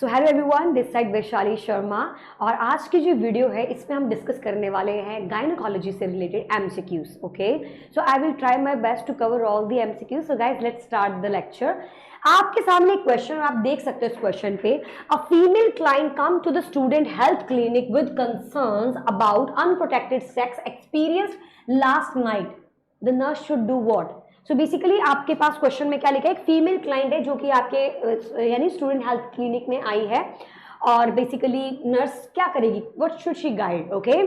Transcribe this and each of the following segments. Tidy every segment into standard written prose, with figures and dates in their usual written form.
So hello everyone, this side Vaishali Sharma. और आज की जो वीडियो है इसमें हम डिस्कस करने वाले हैं गायनोकोलॉजी से related MCQs. Okay, so I will try my best to cover all the MCQs. So guys, let's start the lecture. आपके सामने एक क्वेश्चन, आप देख सकते हो इस क्वेश्चन पे। A female client come to the student health clinic with concerns about unprotected sex experienced last night. The nurse should do what? So basically आपके पास क्वेश्चन में क्या लिखा है, एक फीमेल क्लाइंट है जो कि आपके यानी स्टूडेंट हेल्थ क्लिनिक में आई है और बेसिकली नर्स क्या करेगी, what should she guide? Okay,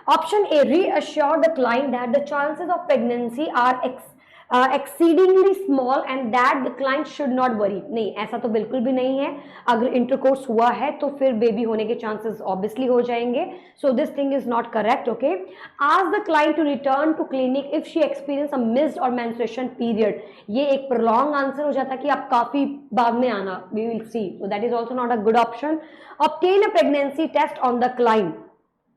option A, reassure the client that the chances of pregnancy are exceedingly small and that the client should not worry. नहीं, ऐसा तो बिल्कुल भी नहीं है। अगर इंटरकोर्स हुआ है तो फिर बेबी होने के चांसेस ऑब्वियसली हो जाएंगे। So this thing is not correct. Okay, ask the client to return to clinic if she experience a missed or menstruation period. ये एक प्रोलॉन्ग आंसर हो जाता है कि आप काफी बाद में आना, we will see. So that is also not a good option. Obtain a pregnancy test on the client.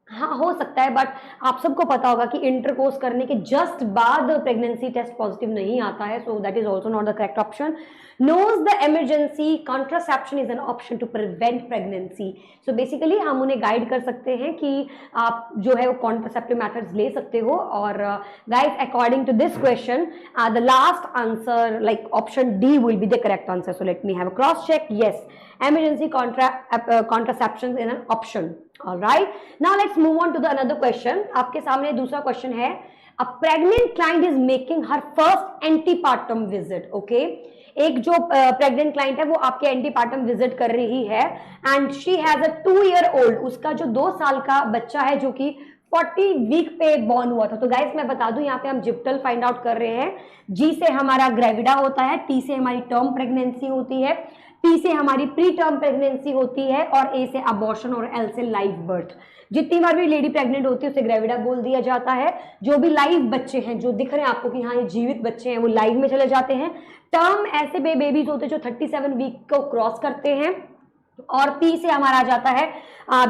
हाँ, हो सकता है, बट आप सबको पता होगा कि इंटरकोर्स करने के जस्ट बाद प्रेगनेंसी टेस्ट पॉजिटिव नहीं आता है। So that is also not the correct option. Knows the emergency contraception is an option to prevent pregnancy. So basically हम उन्हें गाइड कर सकते हैं कि आप जो है वो कॉन्ट्रासेप्टिव मेथड्स ले सकते हो। और guys, according to this question the last answer like option D will be the correct answer. So let me have a cross check. Yes, emergency contraception is an option. All right, now let's move on to the another question. आपके सामने दूसरा question है, a pregnant client is making her first antepartum visit. Okay, एक जो pregnant client है वो आपके antepartum visit कर रही है and she has a 2-year-old, उसका जो 2 साल का बच्चा है जो कि 40 वीक पे बॉर्न हुआ था। तो गाइस मैं बता दूं, यहाँ पे हम जिप्टल फाइंड आउट कर रहे हैं। जी से हमारा ग्रेविडा होता है, टी से हमारी टर्म प्रेगनेंसी होती है, पी से हमारी प्री टर्म प्रेगनेंसी होती है और ए से अबॉर्शन और एल से लाइव बर्थ। जितनी बार भी लेडी प्रेग्नेंट होती है उसे ग्रेविडा बोल दिया जाता है। जो भी लाइव बच्चे हैं, जो दिख रहे हैं आपको कि हाँ ये जीवित बच्चे हैं, वो लाइव में चले जाते हैं। टर्म ऐसे बेबीज होते हैं जो 37 वीक को क्रॉस करते हैं। और पी से हमारा आ जाता है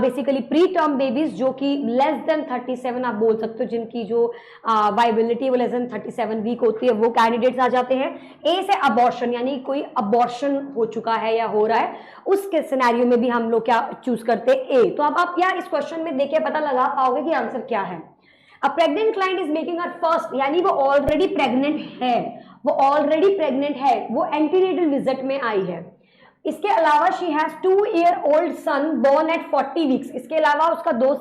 बेसिकली प्री टर्म बेबीज जो कि लेस देन 37 आप बोल सकते हो, जिनकी जो वाइबिलिटी वो लेस देन 37 वीक होती है, वो कैंडिडेट्स आ जाते हैं। ए से अबॉर्शन, यानी कोई अबॉर्शन हो चुका है या हो रहा है, उसके सिनेरियो में भी हम लोग क्या चूज करते हैं, ए। तो अब आप यहाँ इस क्वेश्चन में देखिए पता लगा पाओगे कि आंसर क्या है। अ pregnant client is making her first, यानी वो ऑलरेडी प्रेग्नेंट है, वो एंटीनेटल विजिट में आई है। इसके अलावा she has 2-year-old son born at 40 weeks. इसके अलावा उसका 2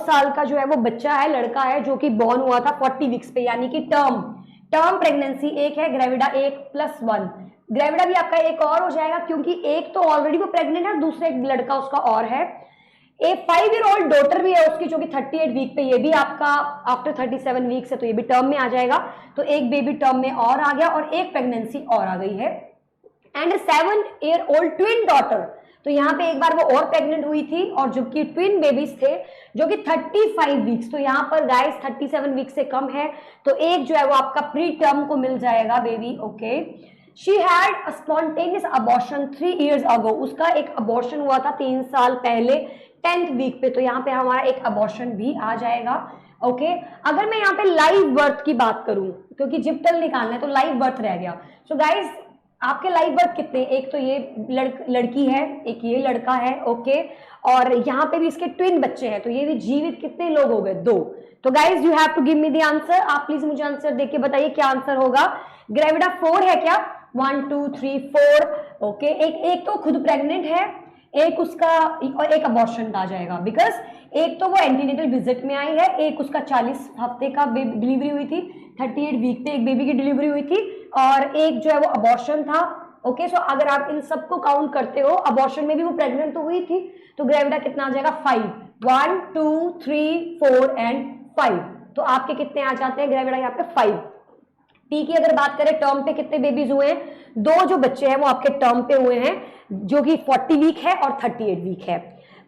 साल का जो है वो बच्चा है, लड़का है, जो कि बोर्न हुआ था 40 वीक्स पे, यानी कि टर्म प्रेगनेंसी एक है, ग्रेविडा 1+1। ग्रेविडा भी आपका एक और हो जाएगा क्योंकि एक तो ऑलरेडी वो प्रेग्नेंट है और दूसरा एक लड़का उसका और है। एक 5-year-old डॉटर भी है उसकी जो कि 38 वीक पे, ये भी आपका आफ्टर 37 वीक्स है, तो ये भी टर्म में आ जाएगा। तो एक बेबी टर्म में और आ गया और एक प्रेगनेंसी और आ गई है। एंड 7-year-old ट्विन डॉटर, तो यहाँ पे एक बार वो और प्रेग्नेंट हुई थी और जो कि ट्विन बेबीज थे जो कि 35 वीक्स। तो यहाँ पर गाइस 37 वीक से कम है, तो एक जो है वो आपका प्री टर्म को मिल जाएगा baby. Okay, she had a spontaneous abortion 3 years ago, उसका एक अबॉर्शन हुआ था 3 साल पहले 10th वीक पे, तो यहाँ पे हमारा एक अबॉर्शन भी आ जाएगा। ओके, अगर मैं यहाँ पे लाइव बर्थ की बात करूं, क्योंकि जिप्टल निकालना है तो लाइव बर्थ रह गया। सो गाइस, आपके लाइव बर्थ कितने, एक तो ये लड़की है, एक ये लड़का है। ओके, और यहाँ पे भी इसके ट्विन बच्चे हैं, तो ये भी जीवित कितने लोग हो गए, 2। तो guys you have to give me the answer. आप प्लीज मुझे आंसर देके बताइए क्या आंसर होगा। ग्रेविडा 4 है क्या? 1 2 3 4। ओके, एक तो खुद प्रेग्नेंट है, एक उसका और एक अबॉर्शन आ जाएगा, बिकॉज एक तो वो एंटीनेटल विजिट में आई है, एक उसका 40 हफ्ते का डिलीवरी हुई थी, 38 वीक पे एक बेबी की डिलीवरी हुई थी, और एक जो है वो अबॉर्शन था। ओके, सो अगर आप इन सबको काउंट करते हो, अबॉर्शन में भी वो प्रेग्नेंट तो हुई थी, तो ग्रेविडा कितना आ जाएगा? 5। 1 2 3 4 एंड 5। तो आपके कितने आ जाते हैं ग्रेविडा यहाँ पे? 5। पी की अगर बात करें, टर्म पे कितने बेबीज हुए हैं? 2 जो बच्चे हैं वो आपके टर्म पे हुए हैं, जो कि 40 वीक है और 38 वीक है।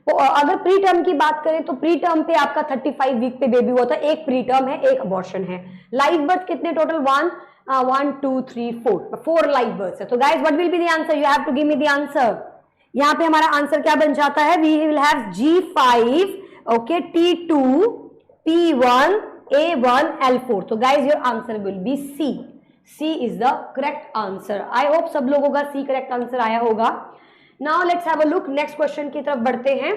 तो अगर प्री टर्म की बात करें तो प्री टर्म पे आपका 35 वीक पे बेबी हुआ था, एक प्री टर्म है, एक अबॉर्शन है। लाइव बर्थ कितने टोटल? 1 2 3 4 लाइव बर्थ है। तो guys what will be the answer? You have to give me the answer. यहाँ पे हमारा आंसर क्या बन जाता है? We will have G5, okay, T2, P1, A1, L4। तो guys your answer will be C is the correct answer. I hope सब लोगों का C करेक्ट आंसर आया होगा। Now let's have a look, next question की तरफ बढ़ते हैं।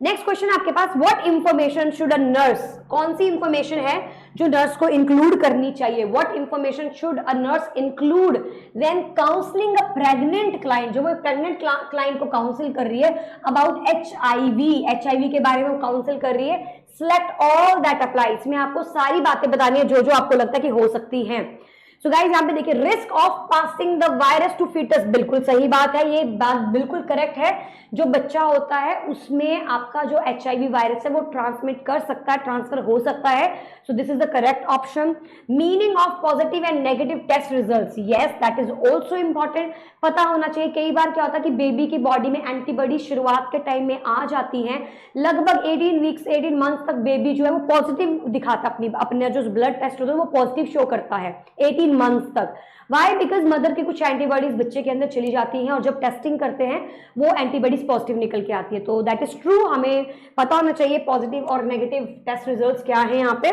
नेक्स्ट क्वेश्चन आपके पास, what information should a nurse, कौन सी इंफॉर्मेशन है जो नर्स को इंक्लूड करनी चाहिए, what information should a nurse include when counselling a pregnant client, जो वो प्रेग्नेंट क्लाइंट को काउंसिल कर रही है अबाउट एचआईवी के बारे में वो काउंसिल कर रही है। सिलेक्ट ऑल दैट अप्लाई, इसमें आपको सारी बातें बतानी है जो जो आपको लगता है कि हो सकती हैं। सो गाइस यहाँ पे देखिए, risk of passing the virus to foetus, बिल्कुल सही बात है, ये बात बिल्कुल करेक्ट है। जो बच्चा होता है उसमें आपका जो एचआईवी वायरस है वो ट्रांसमिट कर सकता है, ट्रांसफर हो सकता है। So this is the correct option. Meaning of positive and negative test results, yes that is also important, पता होना चाहिए। कई बार क्या होता है कि बेबी की बॉडी में एंटीबॉडी शुरुआत के टाइम में आ जाती हैं, लगभग 18 वीक्स 18 मंथ्स तक बेबी जो है वो पॉजिटिव दिखाता, अपने जो ब्लड टेस्ट होता है वो पॉजिटिव शो करता है 18 मंथ्स तक। वाई? बिकॉज मदर की कुछ एंटीबॉडीज बच्चे के अंदर चली जाती हैं और जब टेस्टिंग करते हैं वो एंटीबॉडीज पॉजिटिव निकल के आती है। तो दैट इज ट्रू, हमें पता होना चाहिए पॉजिटिव और नेगेटिव टेस्ट रिजल्ट्स क्या है यहाँ पे।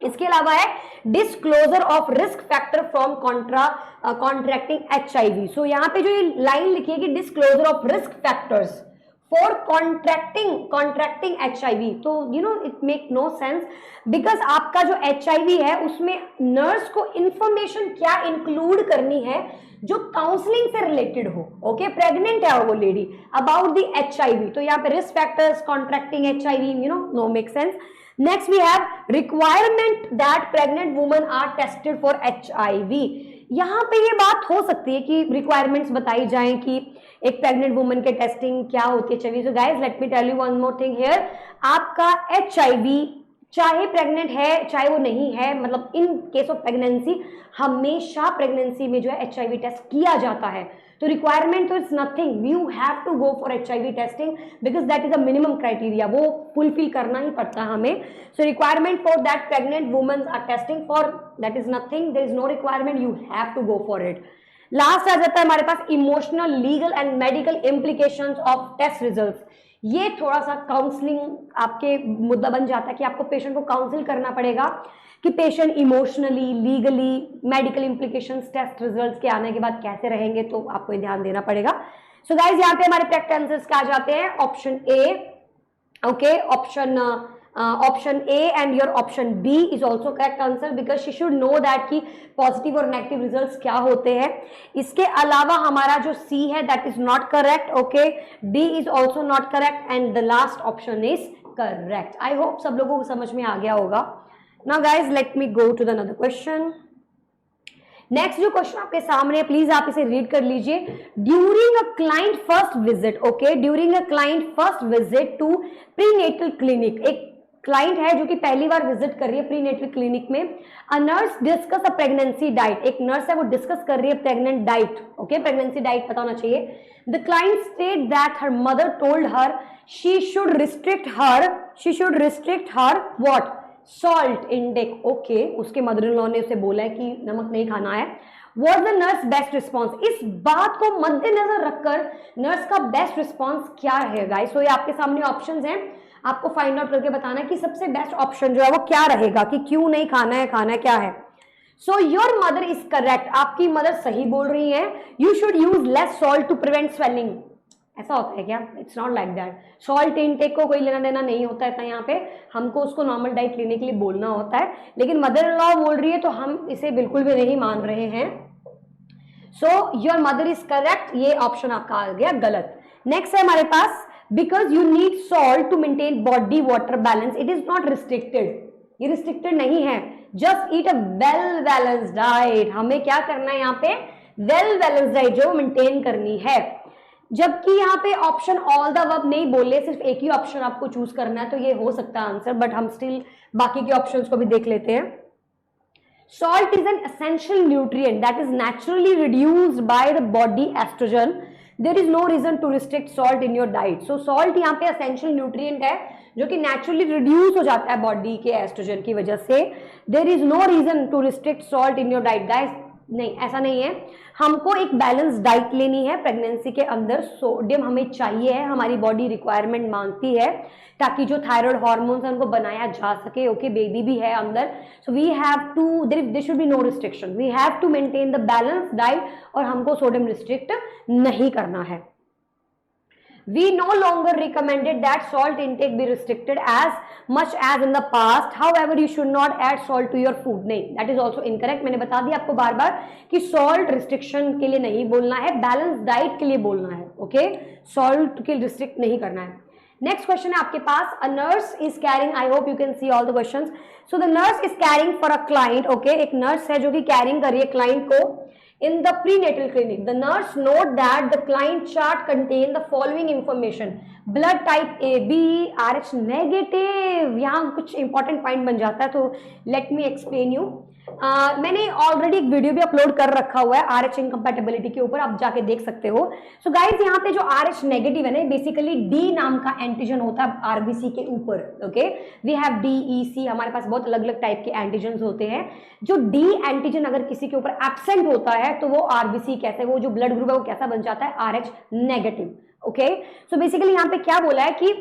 इसके अलावा है disclosure of risk factor from contracting HIV. So यहाँ पे जो ये लाइन लिखी है कि disclosure of risk factors for contracting HIV, तो you know it make no sense, because आपका जो एचआईवी है उसमें नर्स को इंफॉर्मेशन क्या इंक्लूड करनी है जो काउंसलिंग से रिलेटेड हो। ओके, प्रेग्नेंट है वो लेडी, अबाउट द एचआईवी, तो यहाँ पे risk factors, contracting HIV, you know make sense. Next we have requirement that pregnant women are tested for HIV। यहाँ पे ये बात हो सकती है कि requirements बताई जाएं कि एक प्रेग्नेंट वुमन के टेस्टिंग क्या होती है HIV। So guys let me tell you one more thing here, आपका HIV चाहे प्रेग्नेंट है चाहे वो नहीं है, मतलब इन केस ऑफ प्रेगनेंसी हमेशा प्रेगनेंसी में जो है HIV टेस्ट किया जाता है। तो रिक्वायरमेंट तो it's nothing, you have to go for HIV testing because that is a minimum criteria, वो फुलफिल करना ही पड़ता है हमें। So requirement for that pregnant women are testing for, that is nothing, there is no requirement, you have to go for it. Last आ जाता है हमारे पास emotional, legal and medical implications of test results. ये थोड़ा सा counselling आपके मुद्दा बन जाता है कि आपको पेशेंट को काउंसिल करना पड़ेगा कि patient emotionally, legally, medical implications test results के आने के बाद कैसे रहेंगे, तो आपको ये ध्यान देना पड़ेगा। सो गाइज यहाँ पे हमारे करेक्ट आंसर्स क्या आ जाते हैं, option A, okay, option A and your option B is also correct answer because she should know that कि पॉजिटिव और नेगेटिव रिजल्ट्स क्या होते हैं। इसके अलावा हमारा जो सी है that is not correct, okay, D is also not correct and the last option is correct. I hope सब लोगों को समझ में आ गया होगा। Now guys let me go to the another question। Next जो क्वेश्चन आपके सामने है प्लीज आप इसे रीड कर लीजिए। During a client first visit, okay, during a client first visit to prenatal clinic, एक क्लाइंट है जो कि पहली बार विजिट कर रही है प्रीनेटल क्लिनिक में, a nurse discuss a pregnancy diet, एक नर्स है वो डिस्कस कर रही है pregnant diet, okay, pregnancy diet पता होना चाहिए। The client state that her mother told her she should restrict her what, salt intake, okay, उसके मदर इन लॉ ने उसे बोला है कि नमक नहीं खाना है। What the nurse best response, इस बात को मद्देनजर रखकर नर्स का बेस्ट रिस्पॉन्स क्या है गाइस। तो ये आपके सामने ऑप्शंस हैं, आपको फाइंड आउट करके बताना है कि सबसे बेस्ट ऑप्शन जो है वो क्या रहेगा, कि क्यों नहीं खाना है, खाना क्या है। So your mother is correct, आपकी मदर सही बोल रही है। You should use less salt to prevent swelling, ऐसा होता है क्या? It's not like that. Salt intake को कोई लेना देना नहीं होता है यहाँ पे, हमको उसको नॉर्मल डाइट लेने के लिए बोलना होता है, लेकिन मदर इन लॉ बोल रही है तो हम इसे बिल्कुल भी नहीं मान रहे हैं। So your mother is correct, ये ऑप्शन आपका आ गया गलत। नेक्स्ट है हमारे पास, because you need salt to maintain body water balance, it is not restricted, ये रिस्ट्रिक्टेड नहीं है। Just eat a well balance diet, हमें क्या करना है यहाँ पे, वेल बैलेंस डाइट जो मेंटेन करनी है। जबकि यहाँ पे ऑप्शन ऑल द अबव नहीं बोले, सिर्फ एक ही ऑप्शन आपको चूज करना है, तो ये हो सकता है आंसर, बट हम स्टिल बाकी के ऑप्शंस को भी देख लेते हैं। Salt is an essential nutrient that is naturally reduced by the body estrogen, there is no reason to restrict salt in your diet. So salt यहाँ पे एसेंशियल न्यूट्रिएंट है जो कि नेचुरली रिड्यूस हो जाता है बॉडी के एस्ट्रोजन की वजह से, there is no reason to restrict salt in your diet. Guys नहीं, ऐसा नहीं है। हमको एक बैलेंस डाइट लेनी है प्रेगनेंसी के अंदर। सोडियम हमें चाहिए है, हमारी बॉडी रिक्वायरमेंट मांगती है, ताकि जो थायराइड हार्मोन्स है उनको बनाया जा सके। ओके, बेबी भी है अंदर, so we have to, there should be no restriction, we have to maintain the balance diet, और हमको सोडियम रिस्ट्रिक्ट नहीं करना है। We no longer recommended that salt intake be restricted as much as in the past. However, you should not add salt to your food. नहीं, that is also incorrect. मैंने बता दिया आपको बार बार कि salt restriction के लिए नहीं बोलना है, बैलेंस डाइट के लिए बोलना है। ओके, salt के रिस्ट्रिक्ट नहीं करना है। नेक्स्ट क्वेश्चन है आपके पास, a nurse is caring, I hope you can see all the questions. So the nurse is caring for a client. Okay, एक नर्स है जो कि कैरिंग कर रही है क्लाइंट को in the prenatal clinic. The nurse note that the client chart contain the following information: blood type AB, RH negative। यहाँ कुछ इंपॉर्टेंट पॉइंट बन जाता है, तो लेट मी एक्सप्लेन यू। मैंने ऑलरेडी एक वीडियो भी अपलोड कर रखा हुआ है RH इनकम्पैटिबिलिटी के ऊपर, आप जाके देख सकते हो। सो गाइस, यहाँ पे जो RH नेगेटिव है ना, बेसिकली D नाम का एंटीजन होता है RBC के ऊपर। Okay, we have D, E, C, हमारे पास बहुत अलग अलग टाइप के एंटीजन होते हैं। जो D एंटीजन अगर किसी के ऊपर एब्सेंट होता है तो वो RBC कैसे, वो जो ब्लड ग्रुप है वो कैसा बन जाता है, RH negative. Okay, so basically यहाँ पे क्या बोला है कि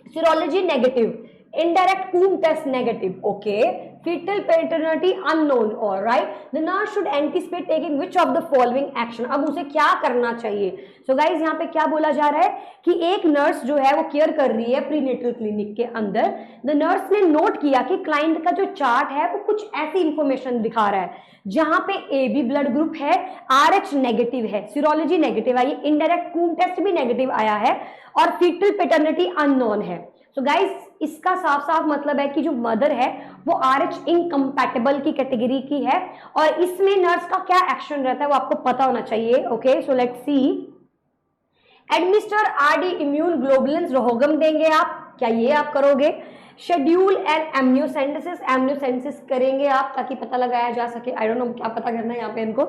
serology negative, indirect Coombs test negative, okay, fetal paternity unknown, all right, the nurse should anticipate taking which of the following action। अब उसे क्या करना चाहिए? so guys, यहाँ पे क्या बोला जा रहा है कि एक नर्स जो है वो केयर कर रही है प्रीनेटल क्लिनिक के अंदर। द नर्स ने नोट किया कि क्लाइंट का जो चार्ट है वो कुछ ऐसी इंफॉर्मेशन दिखा रहा है, जहां पे AB ब्लड ग्रुप है, RH नेगेटिव है, सीरोलॉजी नेगेटिव आई, इनडायरेक्ट Coombs टेस्ट भी नेगेटिव आया है, और फीटल पैटर्निटी अननोन है। सो गाइस, इसका साफ साफ मतलब है कि जो मदर है वो RH इनकम्पैटिबल की कैटेगरी की है, और इसमें नर्स का क्या एक्शन रहता है वो आपको पता होना चाहिए। Okay, so let's see. Administer RD immune globulins, RhoGAM देंगे आप, क्या ये आप करोगे? शेड्यूल एंड एम्नियोसेंटेसिस, एम्नियोसेंटेसिस करेंगे आप ताकि पता लगाया जा सके। आई डोंट नो क्या पता करना है यहाँ पे इनको।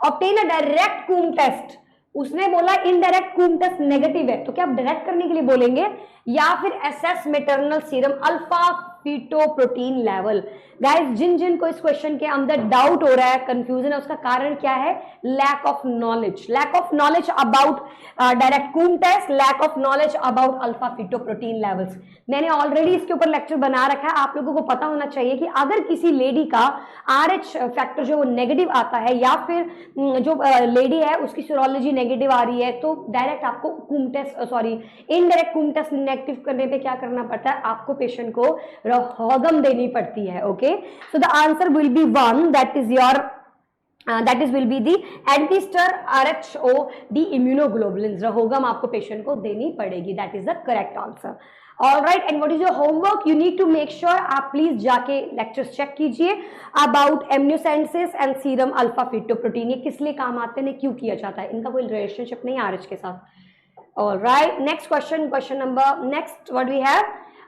Obtain a direct Coombs test, उसने बोला इनडायरेक्ट Coombs टेस्ट नेगेटिव है, तो क्या आप डायरेक्ट करने के लिए बोलेंगे, या फिर assess maternal serum alpha fetoprotein level. Guys, जिन जिन को इस क्वेश्चन के अंदर डाउट हो रहा है, कंफ्यूजन है, उसका कारण क्या है? Lack of knowledge, lack of knowledge about direct Coombs test, lack of knowledge about alpha fetoprotein levels. मैंने ऑलरेडी इसके ऊपर लेक्चर बना रखा है, आप लोगों को पता होना चाहिए कि अगर किसी लेडी का RH फैक्टर जो वो नेगेटिव आता है, या फिर जो लेडी है उसकी सीरोलॉजी नेगेटिव आ रही है, तो डायरेक्ट आपको Coombs test, sorry, indirect Coombs test negative करने पे क्या करना पड़ता है? आपको पेशेंट को रोहोगम देनी पड़ती है। Okay, so the answer will be 1, that is your that is will be the administer RHOD immunoglobulins, RhoGAM आपको पेशेंट को देनी पड़ेगी। That is the correct answer. All right, and what is your homework? You need to make sure, आप please जाके lectures check कीजिए about amniocentesis and serum alpha fetoprotein. ये किस लिए काम आते हैं, क्यों किया जाता है, इनका कोई रिलेशनशिप नहीं है RH के साथ। All right, next question, question number next what we have,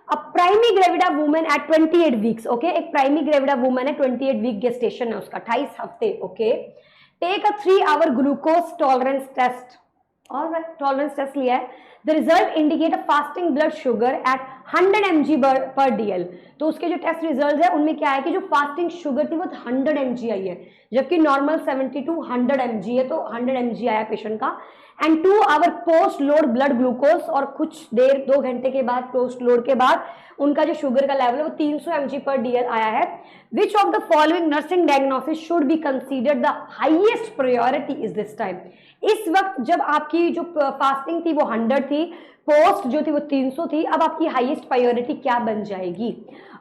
a primigravida woman at 28 weeks. Okay, एक प्राइमी ग्रेविडा वुमन है, 28 वीक गेस्टेशन है उसका, 28 हफ्ते। Okay, take a 3 hour glucose tolerance test. Alright, tolerance test लिया है। The result indicate a fasting blood sugar at 100 mg पर DL। तो उसके जो टेस्ट रिजल्ट है उनमें क्या है कि जो फास्टिंग शुगर थी वो 100 mg आई है, जबकि नॉर्मल 70 to 100 mg है, तो 100 mg आया पेशेंट का। And 2 hour post load blood glucose, और कुछ देर 2 घंटे के बाद पोस्ट लोड के बाद उनका जो शुगर का लेवल है वो 300 mg पर DL आया है। विच of the following nursing diagnosis should be considered the highest priority is this time. इस वक्त जब आपकी जो फास्टिंग थी वो 100 थी, पोस्ट जो थी वो 300 थी, अब आपकी हाईएस्ट प्रायोरिटी क्या बन जाएगी?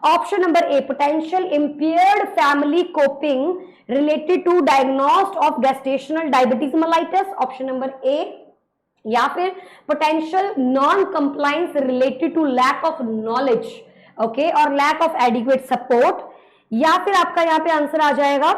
Option number A, potential impaired family coping related to diagnosed of gestational diabetes mellitus, option number A, या फिर potential non compliance related to lack of knowledge, okay, और lack of adequate support, या फिर आपका यहाँ पे आंसर आ जाएगा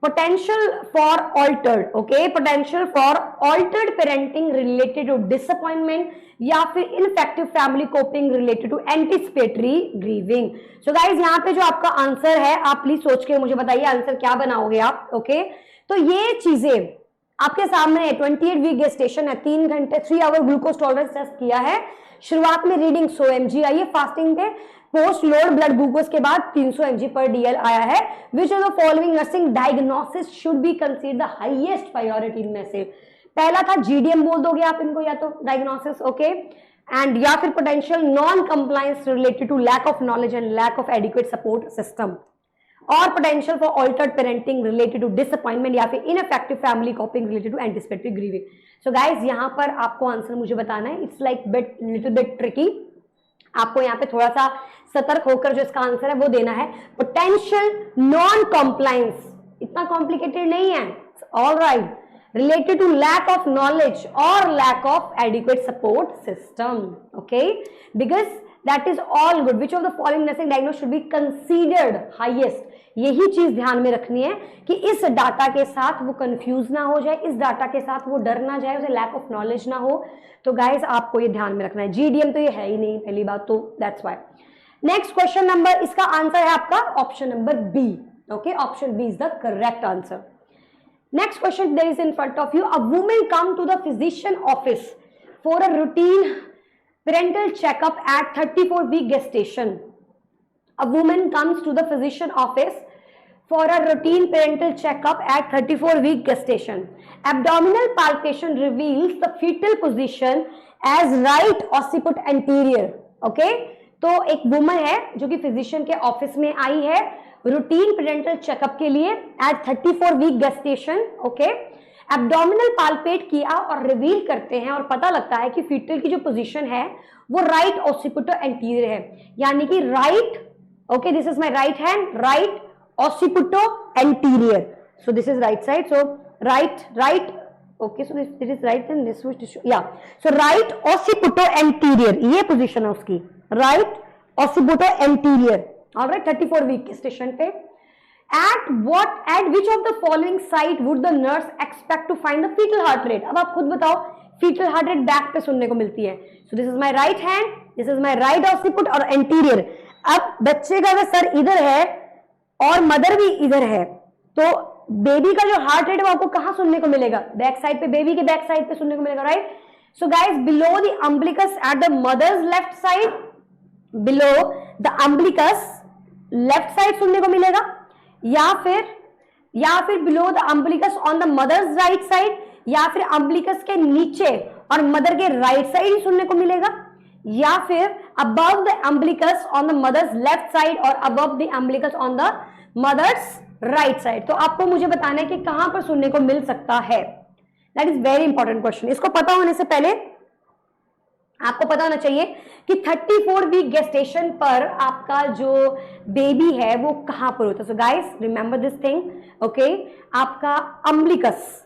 potential for altered, okay, potential for altered parenting related to disappointment, या फिर ineffective family coping related to anticipatory grieving. So guys, यहाँ पे जो आपका आंसर है, आप प्लीज सोच के मुझे बताइए आंसर क्या बनाओगे आप। ओके, तो ये चीजें आपके सामने है। 28 वीक गेस्टेशन है, 3 घंटे 3 आवर ग्लूकोज टॉलरेंस टेस्ट किया है, शुरुआत में रीडिंग 100 mg आई है फास्टिंग पे, पोस्ट लोड ब्लड ग्लूकोज के बाद 300 mg पर DL आया है। विच of the following nursing diagnosis should be consider the highest priority इनमें से? पहला था GDM बोल दोगे आप इनको, या तो डायग्नोसिस, ओके, एंड या फिर potential non compliance related to lack of knowledge and lack of adequate support system, और potential for altered parenting related to disappointment, या फिर ineffective family coping related to anticipatory grieving. So guys यहाँ पर आपको answer मुझे बताना है। It's like little bit tricky, आपको यहाँ पे थोड़ा सा सतर्क होकर जो इसका आंसर है वो देना है। पोटेंशियल नॉन कंप्लायंस, इतना कॉम्प्लिकेटेड नहीं है, all right, related to lack of knowledge or lack of adequate support system, okay, because that is all good. Which of the following nursing diagnosis should be considered highest? यही चीज ध्यान में रखनी है कि इस डाटा के साथ वो कंफ्यूज ना हो जाए, इस डाटा के साथ वो डर ना जाए, उसे लैक ऑफ नॉलेज ना हो। तो गाइज आपको ये ध्यान में रखना है। GDM तो ये है ही नहीं पहली बात तो, that's why. Next question number, इसका आंसर है आपका option number B, okay, option B is the correct answer. Next question there is in front of you. A woman come to the physician office for a routine parental checkup at 34-week gestation. A woman comes to the physician office for a routine parental checkup at 34-week gestation. Abdominal palpation reveals the fetal position as right occiput anterior. Okay? तो एक woman है जो कि physician के office में आई है routine parental checkup के लिए at 34 week gestation, okay. Abdominal palpate किया और रिवील करते हैं और पता लगता है कि फीटल की जो पोजीशन है वो राइट ऑसिपिटो एंटीरियर है, यानी कि right, okay, this is my right hand, right occipito anterior, so this is right side, so right, okay, so this is right and this was yeah, so right occipito anterior, ये position है उसकी, right occipito anterior, alright, 34 week station पे। at which of the following site would the nurse expect to find the fetal heart rate? अब आप खुद बताओ, fetal heart rate back पे सुनने को मिलती है। so this is my right hand, this is my right occiput और anterior। अब बच्चे का अगर सर इधर है और मदर भी इधर है तो बेबी का जो हार्ट रेट है वो आपको कहां सुनने को मिलेगा? बैक साइड पे, बेबी के बैक साइड पे सुनने को मिलेगा, right. So guys, below the umbilicus at the mother's left side, below the umbilicus left side सुनने को मिलेगा, या फिर below the umbilicus on the mother's right side, या फिर अम्बिलिकस के नीचे और मदर के राइट साइड ही सुनने को मिलेगा, या फिर above the umbilicus on the mother's left side और above the umbilicus on the mother's right side. तो आपको मुझे बताना है कि कहां पर सुनने को मिल सकता है। That is very important question. इसको पता होने से पहले आपको पता होना चाहिए कि 34 वीक गेस्टेशन पर आपका जो बेबी है वो कहां पर होता है। So guys remember this thing, okay. आपका अम्बिलिकस,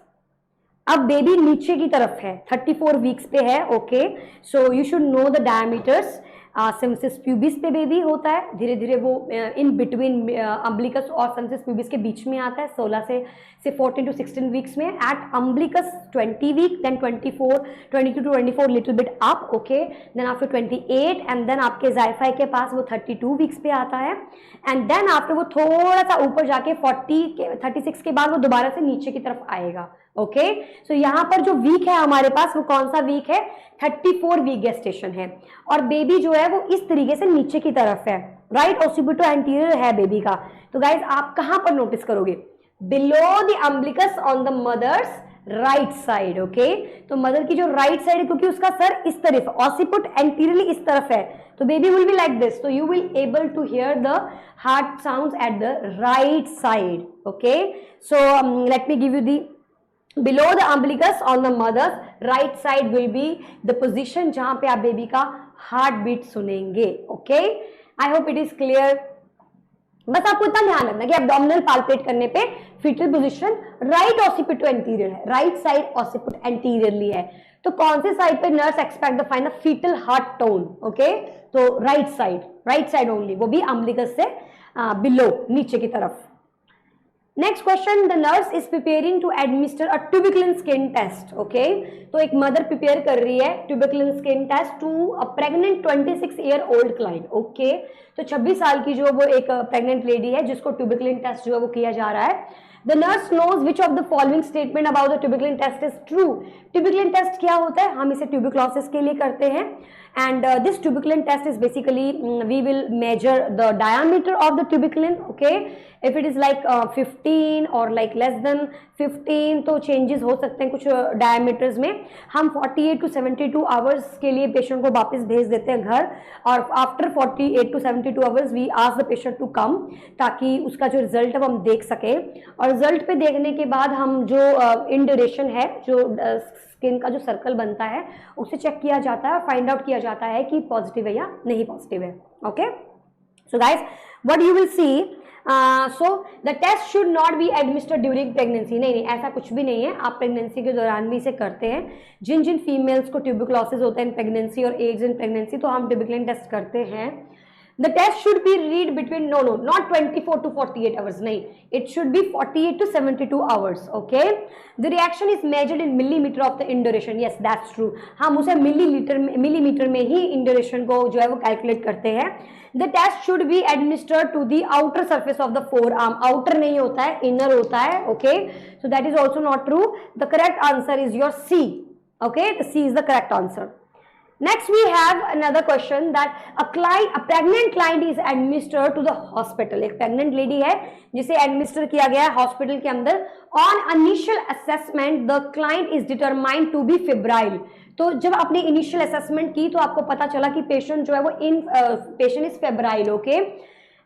अब बेबी नीचे की तरफ है, 34 वीक्स पे है, okay. So you should know the diameters. Symphysis pubis पे बेबी होता है, धीरे धीरे वो इन बिटवीन अम्बिलिकस और सिम्सिस प्यूबिस के बीच में आता है 16 से 14 to 16 वीक्स में। At umbilicus 20 week, then 22 to 24 little bit up, okay, then after 28 and then आपके जायफाई के पास वो 32 वीक्स पे आता है, एंड देन आफ्टर वो थोड़ा सा ऊपर जाके 36 के बाद वो दोबारा से नीचे की तरफ आएगा, ओके। सो यहाँ पर जो वीक है हमारे पास वो कौन सा वीक है? 34 वीक गेस्टेशन है, और बेबी जो है वो इस तरीके से नीचे की तरफ है, राइट ऑसिपिटो एंटीरियर है बेबी का। तो गाइज आप कहां पर नोटिस करोगे? Below the umbilicus on the mother's right side, okay. तो मदर की जो राइट साइड है, क्योंकि उसका सर इस तरफ, ऑसिपिट एंटीरियरली इस तरफ है, तो baby will be like this, तो you will able to hear the heart sounds at the right side, okay. So let me give you the below the umbilicus on the mother's right side will be the position जहां पे आप baby का heart beat सुनेंगे, okay. I hope it is clear. बस आपको इतना ध्यान रखना कि एब्डोमिनल पाल्पेट करने पे fetal position right occipito anterior है, राइट साइड ऑसिपिटो एंटीरियरली है। तो कौन से साइड पे nurse expect the find the fetal heart tone, okay. तो राइट साइड ओनली, वो भी अम्बिलिकस से बिलो, नीचे की तरफ। Next question, the nurse is preparing to administer a tuberculin skin test, okay. तो एक मदर प्रिपेयर कर रही है tuberculin skin test to a pregnant 26 year old client, okay. तो 26 साल की जो वो एक प्रेग्नेंट लेडी है जिसको ट्यूबिकुलिन टेस्ट जो है वो किया जा रहा है। The nurse knows which of the following statement about the tuberculin test is true. Tuberculin test क्या होता है, हम इसे ट्यूबिकुलोसिस के लिए करते हैं, and this tuberculin test is basically we will measure the diameter of the tuberculin, okay, if it is like 15 or like less than 15 तो changes हो सकते हैं कुछ diameters में। हम 48 to 72 hours के लिए patient को वापस भेज देते हैं घर, और after 48 to 72 hours we ask the patient to come, ताकि उसका जो result है वो हम देख सके, और result पे देखने के बाद हम जो induration है, जो स्किन का जो सर्कल बनता है उसे चेक किया जाता है और फाइंड आउट किया जाता है कि पॉजिटिव है या नहीं पॉजिटिव है। Okay, so guys what you will see, so the test should not be administered during pregnancy. नहीं, ऐसा कुछ भी नहीं है, आप प्रेगनेंसी के दौरान भी इसे करते हैं। जिन जिन फीमेल्स को ट्यूबरकुलोसिस होता है इन प्रेगनेंसी और एड्स इन प्रेगनेंसी, तो हम ट्यूबरकुलिन टेस्ट करते हैं। The test should be read between not 24 to 48 hours, nahi, it should be 48 to 72 hours, okay. The reaction is measured in millimeter of the induration, yes that's true, हम उसे millimeter में ही induration को जो है वो calculate करते हैं। The test should be administered to the outer surface of the forearm, outer नहीं होता है, inner होता है, okay, so that is also not true। The correct answer is your C, okay, the C is the correct answer। Next we have another question that a pregnant client is administered to the hospital। एक pregnant lady है जिसे administer किया गया है hospital के अंदर। On initial assessment the client is determined to be febrile। तो जब आपने initial assessment की तो आपको पता चला कि patient जो है वो patient is febrile, okay।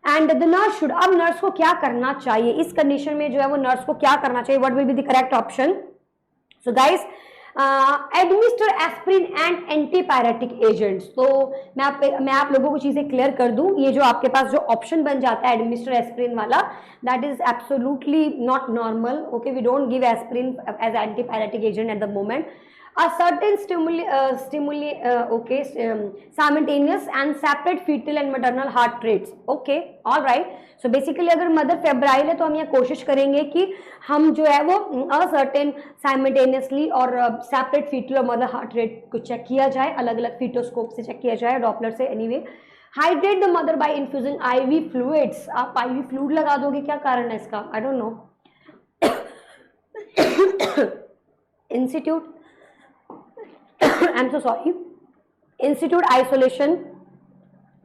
And the nurse should, अब nurse को क्या करना चाहिए इस condition में, जो है वो nurse को क्या करना चाहिए, what will be the correct option? So guys, administer aspirin and antipyretic agents. तो मैं आप लोगों को चीजें क्लियर कर दूं, ये जो आपके पास जो ऑप्शन बन जाता है एडमिनिस्टर एस्प्रिन वाला, that is absolutely not normal, okay, we don't give aspirin as antipyretic agent at the moment. A certain simultaneous and separate fetal and maternal heart rates, okay, all right। So basically अगर mother febrile है तो हम ये कोशिश करेंगे कि हम जो है वो certain simultaneously और separate fetal और मदर हार्ट रेट को चेक किया जाए, अलग अलग फीटोस्कोप से चेक किया जाए, डॉपलर से, anyway. Hydrate the mother by infusing IV fluids. आप IV फ्लूइड लगा दोगे, क्या कारण है इसका, I don't know. Institute I'm so sorry, institute isolation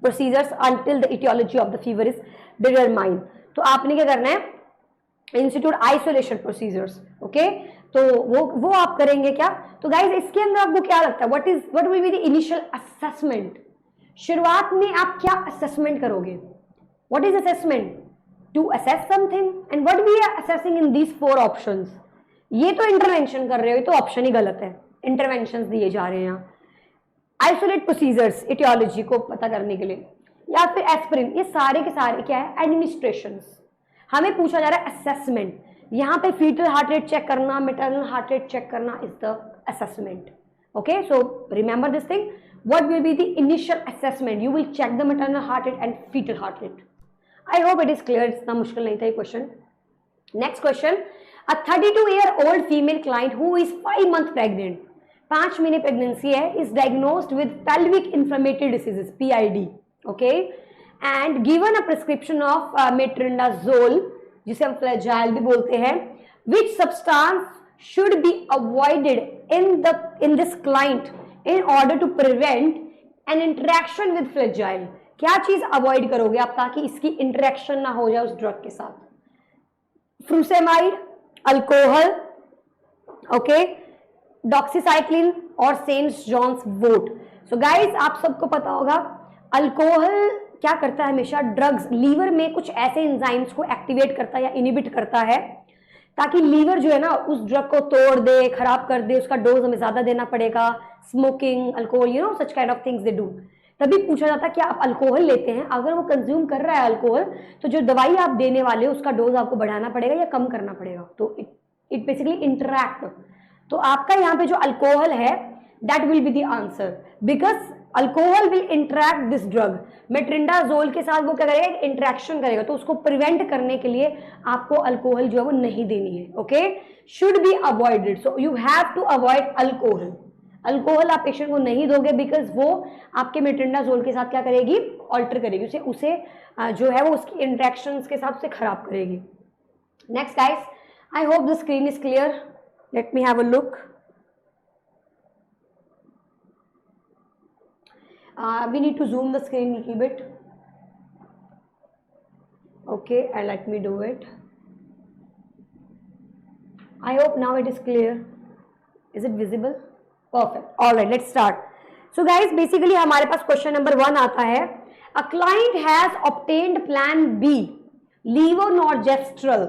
procedures until the etiology of the fever is determined। तो आपने क्या करना है, institute isolation procedures, okay, तो वो आप करेंगे क्या। तो गाइज इसके अंदर आपको क्या लगता है, what will be the initial assessment? शुरुआत में आप क्या assessment करोगे, what is assessment? To assess something, and what we are assessing in these 4 options। ये तो intervention कर रहे हो, ये तो ऑप्शन ही गलत है, इंटरवेंशंस दिए जा रहे हैं यहाँ। आइसोलेट प्रोसीजर्स इटियोलॉजी को पता करने के लिए, या फिर एस्पिरिन, ये सारे के सारे क्या है, एडमिनिस्ट्रेशंस। हमें पूछा जा रहा है असेसमेंट, यहाँ पे फीटल हार्ट रेट चेक करना, मैटरनल हार्ट रेट चेक करना is the assessment, okay. So remember this thing, what will be the initial assessment, you will check the maternal heart rate and fetal heart rate. I hope it is clear, इतना मुश्किल नहीं था ये question. Next question, a 32-year-old female client who is 5 months pregnant, 5 महीने pregnancy है, is diagnosed with pelvic inflammatory diseases, PID, okay, and given a prescription of metronidazole, जिसे हम फ्लैजाइल भी बोलते हैं, which substance should be avoided in this client in order to prevent an interaction with फ्लैजाइल। क्या चीज avoid करोगे आप ताकि इसकी इंटरेक्शन ना हो जाए उस ड्रग के साथ? फ्रूसेमाइड, अल्कोहल, ओके, डॉक्सीसाइक्लिन और सेंट जॉन्स वोट। सो गाइज आप सबको पता होगा अल्कोहल क्या करता है, हमेशा ड्रग्स लीवर में कुछ ऐसे एंजाइम्स को एक्टिवेट करता है या इनिबिट करता है ताकि लीवर जो है ना उस ड्रग को तोड़ दे, खराब कर दे, उसका डोज हमें ज्यादा देना पड़ेगा। Smoking, alcohol, you know such kind of things they do. तभी पूछा जाता है कि आप अल्कोहल लेते हैं, अगर वो कंज्यूम कर रहा है अल्कोहल तो जो दवाई आप देने वाले हो उसका डोज आपको बढ़ाना पड़ेगा या कम करना पड़ेगा। तो इट बेसिकली इंटरैक्ट। तो आपका यहाँ पे जो अल्कोहल है that will be the answer, because alcohol will interact this drug. Metronidazole के साथ वो क्या करेगा, इंटरेक्शन करेगा, तो उसको प्रिवेंट करने के लिए आपको अल्कोहल जो है वो नहीं देनी है, okay. Should be avoided, so you have to avoid alcohol. Alcohol आप पेशेंट को नहीं दोगे बिकॉज वो आपके मेट्रिंडाजोल के साथ क्या करेगी, ऑल्टर करेगी, उसे जो है वो उसकी इंटरेक्शंस के साथ से खराब करेगी। Next guys, I hope the screen is clear. Let me have a look. We need to zoom the screen a little bit. Okay, and let me do it. I hope now it is clear. Is it visible? Perfect. All right, let's start. So guys, basically हमारे पास question number 1 आता है. A client has obtained plan B, levonorgestrel,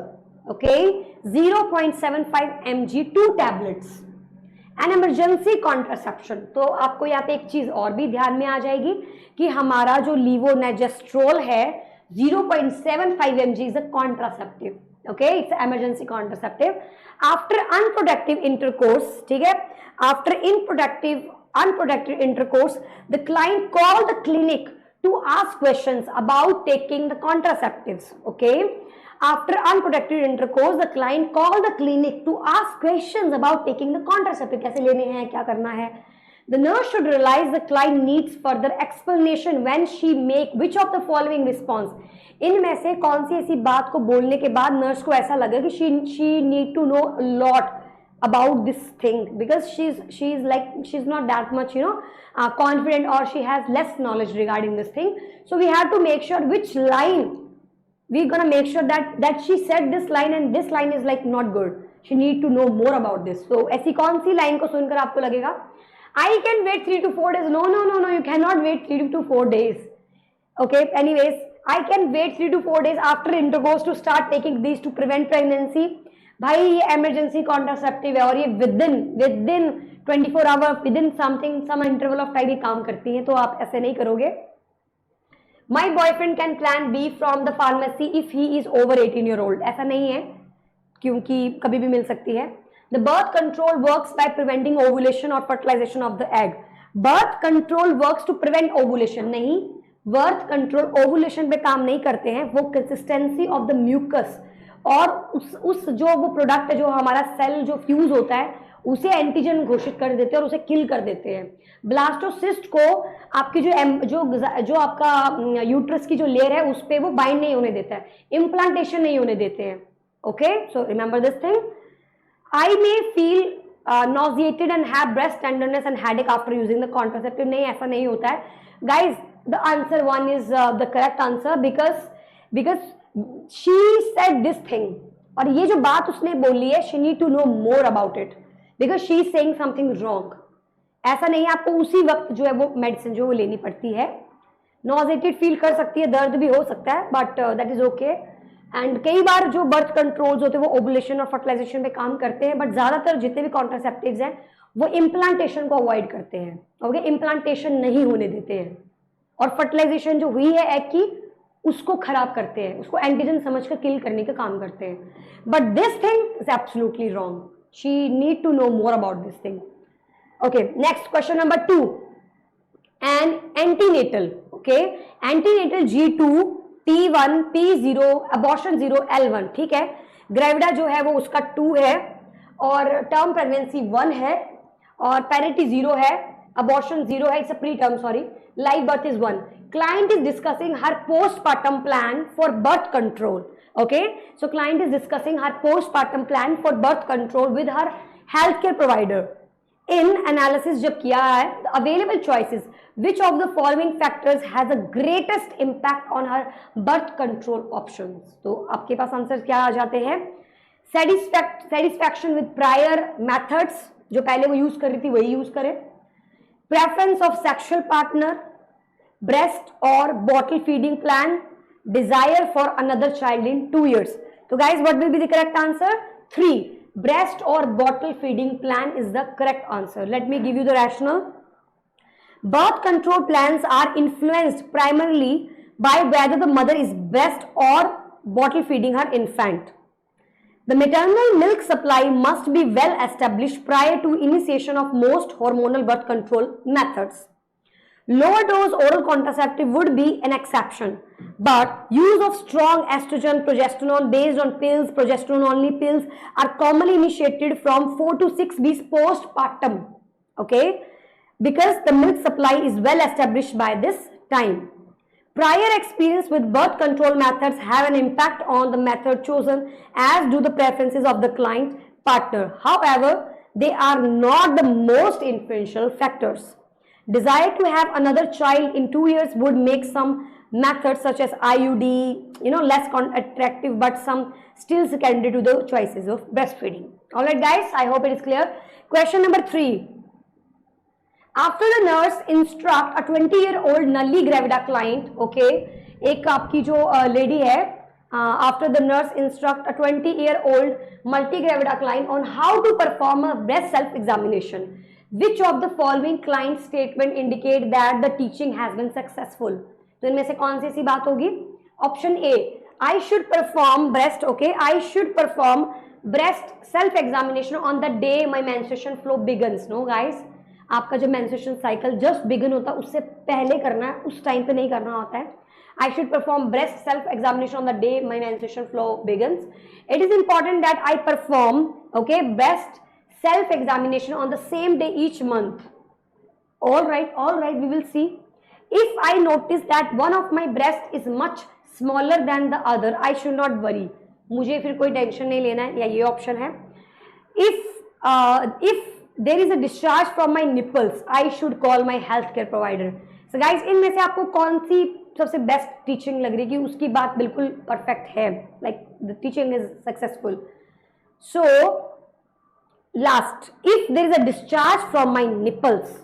okay, 0.75 mg 2 tablets. An emergency contraception. तो आपको यहाँ पे एक चीज और भी ध्यान में आ जाएगी कि हमारा जो levonorgestrel है 0.75 mg is a contraceptive. Okay, it's an emergency contraceptive. After unprotected intercourse, ठीक है, after unprotected intercourse, the client called the clinic to ask questions about taking the contraceptives. Okay, after unprotected intercourse, the client called the clinic to ask questions about taking the contraceptive. कैसे लेने हैं, क्या करना है. The nurse should realize the client needs further explanation when she make which of the following response. इनमें से कौन सी ऐसी बात को बोलने के बाद नर्स को ऐसा लगे कि she need to know a lot about this thing because she's not that much confident, or she has less knowledge regarding this thing. So we have to make sure which line we're gonna make sure that she said this line and this line is like not good. She need to know more about this. So ऐसी कौन सी line को सुनकर आपको लगेगा I can wait 3 to 4 days. No, you cannot wait 3 to 4 days. Okay, anyways, I can wait 3 to 4 days after intercourse to start taking these to prevent pregnancy. भाई ये emergency contraceptive है और ये within 24 hours, within some interval of time ये काम करती हैं, तो आप ऐसे नहीं करोगे. My boyfriend can plan B from the pharmacy if he is over 18 year old. ऐसा नहीं है क्योंकि कभी भी मिल सकती है. The birth control works by preventing ovulation or fertilization of the egg. Birth control works to prevent ovulation. नहीं, birth control ovulation पे काम नहीं करते हैं. वो consistency of the mucus और उस जो वो प्रोडक्ट है जो हमारा सेल जो फ्यूज होता है उसे एंटीजन घोषित कर देते हैं और उसे किल कर देते हैं. ब्लास्टोसिस्ट को आपकी जो आपका यूट्रस की जो लेयर है उस पे वो बाइंड नहीं होने देता है, इम्प्लांटेशन नहीं होने देते हैं. Okay, so remember this thing. I may feel nauseated and have breast tenderness and headache after using the contraceptive. नहीं, ऐसा नहीं होता है. Guys, the answer 1 is the correct answer because she said this thing. और ये जो बात उसने बोली है, she need to know more about it because she is saying something wrong. ऐसा नहीं है, आपको उसी वक्त जो है वो मेडिसिन जो वो लेनी पड़ती है. Nauseated फील कर सकती है, दर्द भी हो सकता है, but that is okay. And कई बार जो बर्थ कंट्रोल्स होते हैं वो ओवुलेशन और फर्टिलाइजेशन पे काम करते हैं, बट ज्यादातर जितने भी कॉन्ट्रासेप्टिव्स हैं वो इम्प्लांटेशन को अवॉइड करते हैं. ओके, इम्प्लांटेशन नहीं होने देते हैं और फर्टिलाइजेशन जो हुई है एग की उसको खराब करते हैं, उसको एंटीजन समझकर किल करने का काम करते हैं. But this thing is absolutely wrong. She need to know more about this thing. Okay, next question number 2. An antenatal. Okay, antenatal G2 T1 P0 abortion 0 L1. ठीक है, ग्रेविडा जो है वो उसका 2 है और टर्म प्रेगनेंसी 1 है और पैरिटी 0 है, अबॉर्शन 0 है, it's a pre term, sorry, live birth is 1. Client is discussing her postpartum plan for birth control. Okay, so client is discussing her postpartum plan for birth control with her health care provider. In analysis जब किया है, available choices, which of the following factors has the greatest impact on her birth control options. तो आपके पास answer क्या आ जाते हैं? Satisfaction with prior methods, जो पहले वो यूज कर रही थी वही यूज करे. Preference of sexual partner, breast or bottle feeding plan, desire for another child in 2 years. So guys, what will be the correct answer? 3. Breast or bottle feeding plan is the correct answer. Let me give you the rationale. Birth control plans are influenced primarily by whether the mother is breast or bottle feeding her infant. The maternal milk supply must be well established prior to initiation of most hormonal birth control methods. Lower dose oral contraceptive would be an exception, but use of strong estrogen, progesterone based on pills, progesterone only pills are commonly initiated from 4 to 6 weeks postpartum. Okay, because the milk supply is well established by this time. Prior experience with birth control methods have an impact on the method chosen, as do the preferences of the client partner. However, they are not the most influential factors. Desire to have another child in 2 years would make some methods such as IUD, less attractive, but some still secondary to the choices of breastfeeding. All right, guys, I hope it is clear. Question number 3. After the nurse instruct a 20-year-old nulli gravida client, okay, एक आपकी जो lady है, after the nurse instruct a 20-year-old multi-gravida client on how to perform a breast self-examination, which of the following client statement indicate that the teaching has been successful? तो इनमें से कौन सी ऐसी बात होगी? Option A, I should perform breast, okay, I should perform breast self-examination on the day my menstruation flow begins. No, guys, आपका जब menstruation cycle just begin होता है उससे पहले करना है, उस टाइम पे नहीं करना होता है. I should perform breast self examination on the day my menstruation flow begins. It is important that I perform, okay, breast self examination on the same day each month. All right, we will see. If I notice that one of my breast is much smaller than the other, I should not worry. मुझे फिर कोई tension नहीं लेना है, या ये option है. If there is a discharge from my nipples, I should call my healthcare provider. So guys, इनमें से आपको कौन सी सबसे बेस्ट टीचिंग लग रही है कि उसकी बात बिल्कुल परफेक्ट है, like the teaching is successful? So last, if there is a discharge from my nipples,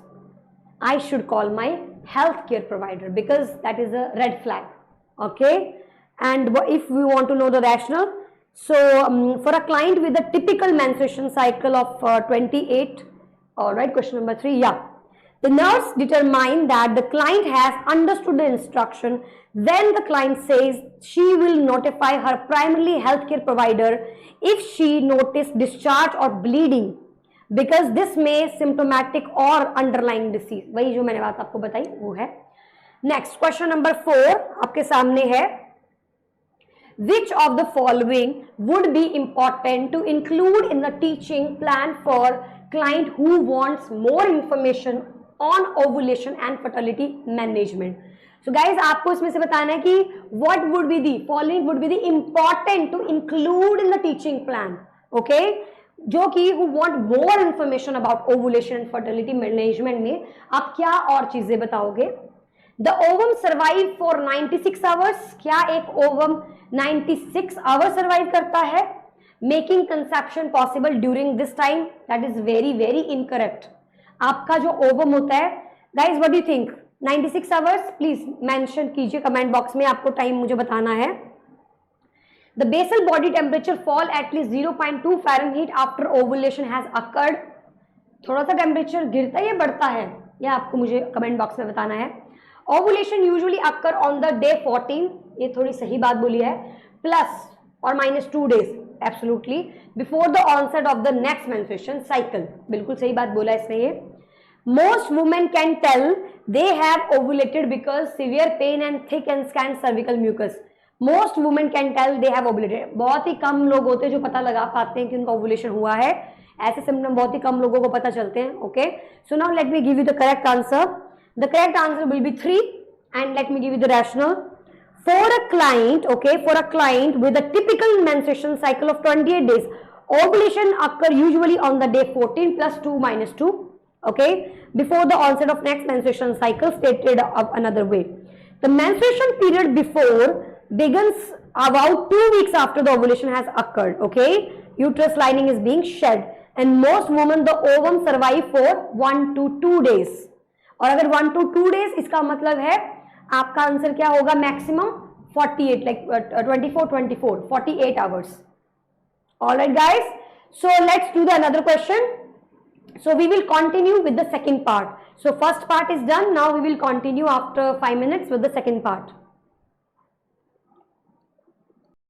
I should call my healthcare provider because that is a red flag. Okay, and if we want to know the rationale, so for a client with a typical menstruation cycle of 28, all right, question number 3, yeah, the nurse determined that the client has understood the instruction. Then the client says she will notify her primary healthcare provider if she notice discharge or bleeding, because this may symptomatic or underlying disease. वही जो मैंने बात आपको बताई वो है. Next, question number 4 आपके सामने है. Which of the following would be important to include in the teaching plan for client who wants more information on ovulation and fertility management? So guys, आपको इसमें से बताना है कि what would be the following would be the important to include in the teaching plan, okay? जो कि who want more information about ovulation and fertility management में आप क्या और चीजें बताओगे? The ovum survive for 96 hours. क्या एक ovum 96 hours survive करता है? Making conception possible during this time? That is very very incorrect. आपका जो ovum होता है, guys, what do you think? 96 hours? Please mention कीजिए comment box में, आपको time मुझे बताना है. The basal body temperature fall at least 0.2 Fahrenheit after ovulation has occurred. थोड़ा सा टेम्परेचर गिरता है या बढ़ता है, यह आपको मुझे कमेंट बॉक्स में बताना है. Ovulation usually occur on the day 14, ये थोड़ी सही बात बोली है, plus or minus 2 days, absolutely, before the onset of the next menstruation cycle. बिल्कुल सही बात बोला इसने ये. Most women can tell they have ovulated because severe pain and thick and scant cervical mucus. Most women can tell they have ovulated. बहुत ही कम लोग होते हैं जो पता लगा पाते हैं कि उनका ovulation हुआ है. ऐसे सिम्टम बहुत ही कम लोगों को पता चलते हैं. Okay, so now let me give you the correct answer. The correct answer will be 3, and let me give you the rationale. For a client, okay, for a client with a typical menstruation cycle of 28 days, ovulation occur usually on the day 14 plus 2 minus 2, okay, before the onset of next menstruation cycle, stated of another way. The menstruation period before begins about 2 weeks after the ovulation has occurred, okay. Uterus lining is being shed, and most women the ovum survive for 1 to 2 days. और अगर 1 to 2 days, इसका मतलब है आपका answer क्या होगा? Maximum 48, like 48 hours. All right, guys. So let's do the another question. So we will continue with the second part. So first part is done. Now we will continue after 5 minutes with the second part.